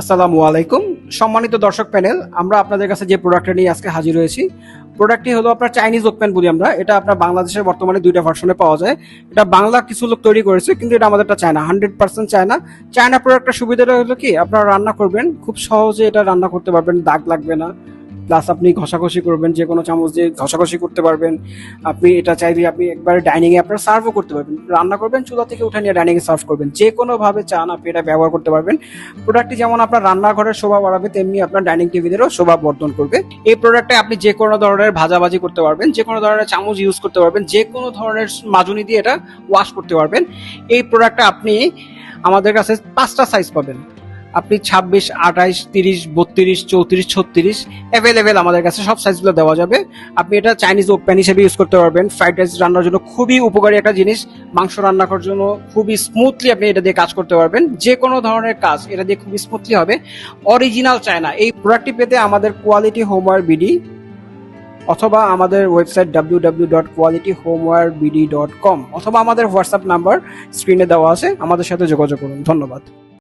আসসালামু আলাইকুম সম্মানিত দর্শক প্যানেল, আমরা আপনাদের কাছে যে প্রোডাক্টটা নিয়ে আজকে হাজির হয়েছি, প্রোডাক্টটি হলো আপনার চাইনিজ ওপেন বলি আমরা। এটা আপনার বাংলাদেশের বর্তমানে দুইটা ভার্সনে পাওয়া যায়। এটা বাংলা কিছু লোক তৈরি করেছে, কিন্তু এটা আমাদেরটা চায়না, 100% চায়না। চায়না প্রোডাক্টের সুবিধাটা হলো কি, আপনারা রান্না করবেন খুব সহজে, এটা রান্না করতে পারবেন, দাগ লাগবে না। প্লাস আপনি ঘষাঘষি করবেন, যে কোনো চামচ দিয়ে ঘষাঘষি করতে পারবেন। আপনি এটা চাইলে আপনি একবার ডাইনিং এ আপনারা সার্ভও করতে পারবেন, রান্না করবেন চুলা থেকে উঠে নিয়ে ডাইনিং এ সার্ভ করবেন, যে কোনো ভাবে চান আপনি এটা ব্যবহার করতে পারবেন। প্রোডাক্টটি যেমন আপনার রান্নাঘরের শোভা বাড়াবে, তেমনি আপনার ডাইনিং টেবিলেরও শোভা বর্ধন করবে। এই প্রোডাক্টে আপনি যে কোনো ধরনের ভাজাভাজি করতে পারবেন, যে কোনো ধরনের চামচ ইউজ করতে পারবেন, যে কোনো ধরনের মাজুনি দিয়ে এটা ওয়াশ করতে পারবেন। এই প্রোডাক্টটা আপনি আমাদের কাছে 5টা সাইজ পাবেন। আপনি 26, 28, 30, 32, 34, 36 অ্যাভেলেবেল, আমাদের কাছে সব সাইজগুলো দেওয়া যাবে। আপনি এটা চাইনিজ ওপেন হিসেবে ইউজ করতে পারবেন। ফ্রাইড রাইস রান্নার জন্য খুবই উপকারী একটা জিনিস। মাংস রান্না করার জন্য খুবই স্মুথলি আপনি এটা দিয়ে কাজ করতে পারবেন। যে কোনো ধরনের কাজ এটা দিয়ে খুবই স্মুথলি হবে। Original China. এই প্রোডাক্টটি পেতে আমাদের কোয়ালিটি হোমওয়্যার বিডি অথবা আমাদের ওয়েবসাইট www.qualityhomewarebd.com অথবা আমাদের হোয়াটসঅ্যাপ নাম্বার স্ক্রিনে দেওয়া আছে, আমাদের সাথে যোগাযোগ করুন। ধন্যবাদ।